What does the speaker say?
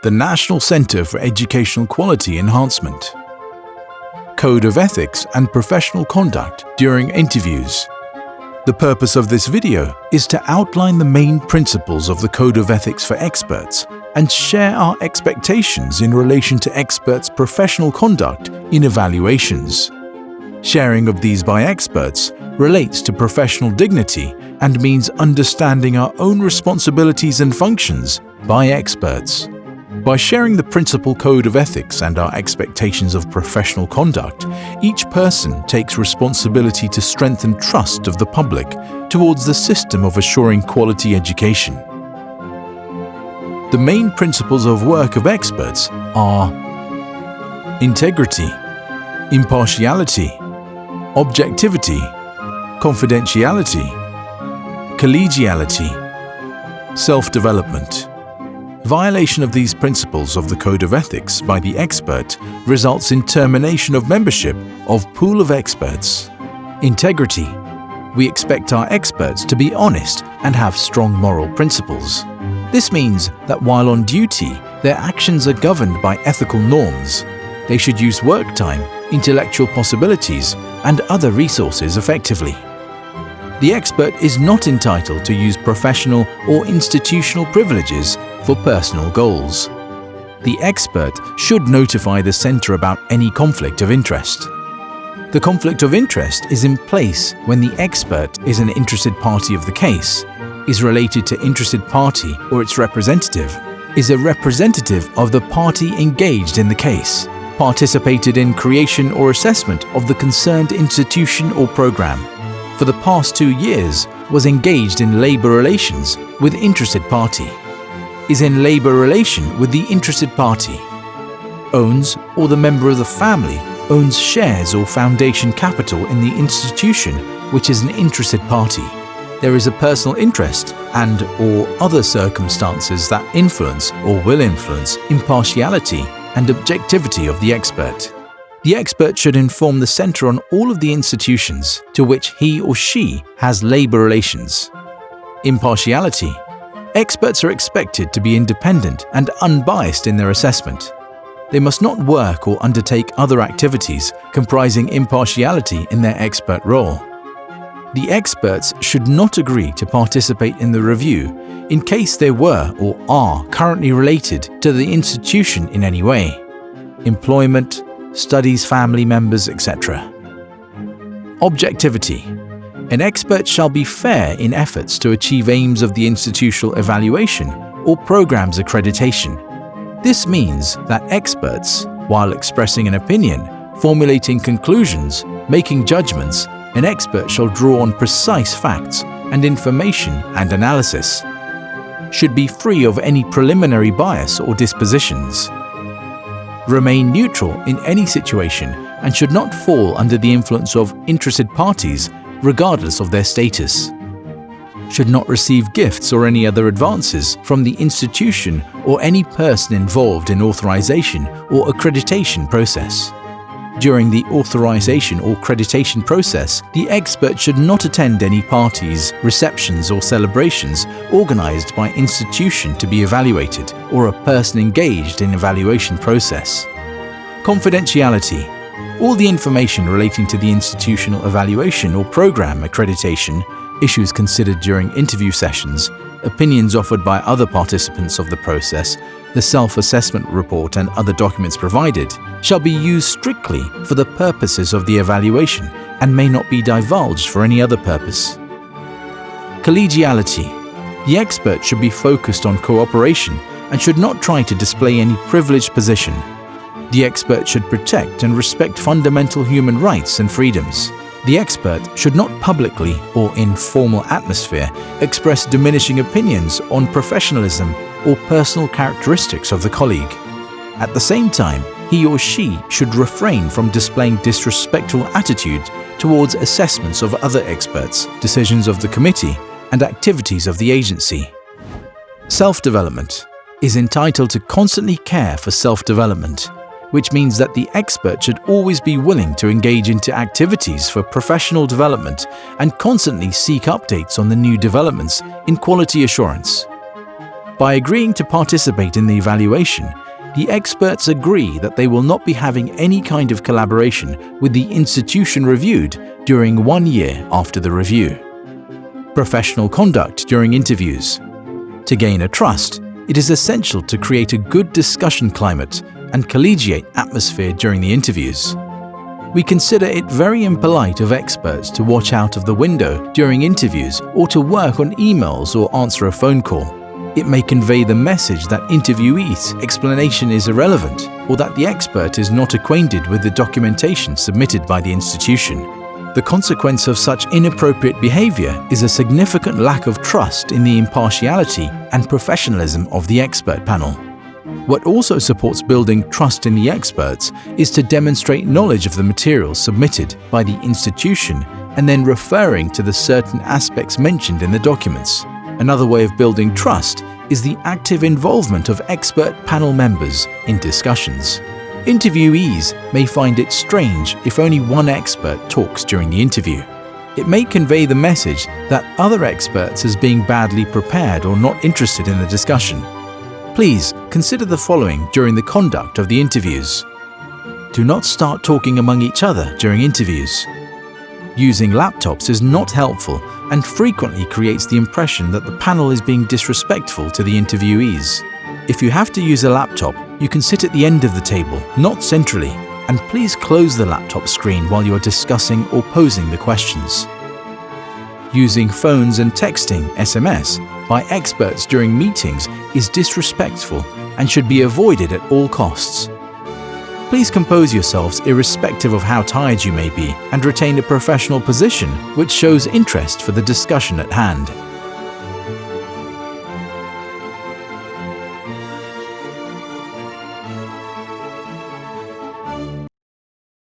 the National Centre for Educational Quality Enhancement. Code of Ethics and Professional Conduct during interviews. The purpose of this video is to outline the main principles of the Code of Ethics for experts and share our expectations in relation to experts' professional conduct in evaluations. Sharing of these by experts relates to professional dignity and means understanding our own responsibilities and functions by experts. By sharing the principal code of ethics and our expectations of professional conduct, each person takes responsibility to strengthen trust of the public towards the system of assuring quality education. The main principles of work of experts are integrity, impartiality, objectivity, confidentiality, collegiality, self-development. Violation of these principles of the Code of Ethics by the expert results in termination of membership of pool of experts. Integrity. We expect our experts to be honest and have strong moral principles. This means that while on duty, their actions are governed by ethical norms. They should use work time, intellectual possibilities, and other resources effectively. The expert is not entitled to use professional or institutional privileges for personal goals. The expert should notify the centre about any conflict of interest. The conflict of interest is in place when the expert is an interested party of the case, is related to interested party or its representative, is a representative of the party engaged in the case, participated in creation or assessment of the concerned institution or programme, for the past 2 years was engaged in labour relations with interested party, is in labour relation with the interested party, owns or the member of the family owns shares or foundation capital in the institution which is an interested party. There is a personal interest and or other circumstances that influence or will influence impartiality and objectivity of the expert. The expert should inform the centre on all of the institutions to which he or she has labour relations. Impartiality. Experts are expected to be independent and unbiased in their assessment. They must not work or undertake other activities comprising impartiality in their expert role. The experts should not agree to participate in the review in case they were or are currently related to the institution in any way. Employment, studies, family members, etc. Objectivity. An expert shall be fair in efforts to achieve aims of the institutional evaluation or programme's accreditation. This means that experts, while expressing an opinion, formulating conclusions, making judgments, an expert shall draw on precise facts and information and analysis, should be free of any preliminary bias or dispositions, remain neutral in any situation and should not fall under the influence of interested parties regardless of their status, should not receive gifts or any other advances from the institution or any person involved in authorization or accreditation process. During the authorization or accreditation process, the expert should not attend any parties, receptions or celebrations organized by institution to be evaluated or a person engaged in evaluation process. Confidentiality. All the information relating to the institutional evaluation or program accreditation, issues considered during interview sessions, opinions offered by other participants of the process, the self-assessment report and other documents provided, shall be used strictly for the purposes of the evaluation and may not be divulged for any other purpose. Collegiality. The expert should be focused on cooperation and should not try to display any privileged position. The expert should protect and respect fundamental human rights and freedoms. The expert should not publicly or in formal atmosphere express diminishing opinions on professionalism or personal characteristics of the colleague. At the same time, he or she should refrain from displaying disrespectful attitude towards assessments of other experts, decisions of the committee, and activities of the agency. Self-development is entitled to constantly care for self-development, which means that the expert should always be willing to engage into activities for professional development and constantly seek updates on the new developments in quality assurance. By agreeing to participate in the evaluation, the experts agree that they will not be having any kind of collaboration with the institution reviewed during 1 year after the review. Professional conduct during interviews. To gain a trust, it is essential to create a good discussion climate and collegiate atmosphere during the interviews. We consider it very impolite of experts to watch out of the window during interviews or to work on emails or answer a phone call. It may convey the message that interviewee's explanation is irrelevant or that the expert is not acquainted with the documentation submitted by the institution. The consequence of such inappropriate behavior is a significant lack of trust in the impartiality and professionalism of the expert panel. What also supports building trust in the experts is to demonstrate knowledge of the materials submitted by the institution and then referring to the certain aspects mentioned in the documents. Another way of building trust is the active involvement of expert panel members in discussions. Interviewees may find it strange if only one expert talks during the interview. It may convey the message that other experts as being badly prepared or not interested in the discussion. Please consider the following during the conduct of the interviews. Do not start talking among each other during interviews. Using laptops is not helpful and frequently creates the impression that the panel is being disrespectful to the interviewees. If you have to use a laptop, you can sit at the end of the table, not centrally, and please close the laptop screen while you are discussing or posing the questions. Using phones and texting (SMS) by experts during meetings is disrespectful and should be avoided at all costs. Please compose yourselves irrespective of how tired you may be and retain a professional position which shows interest for the discussion at hand.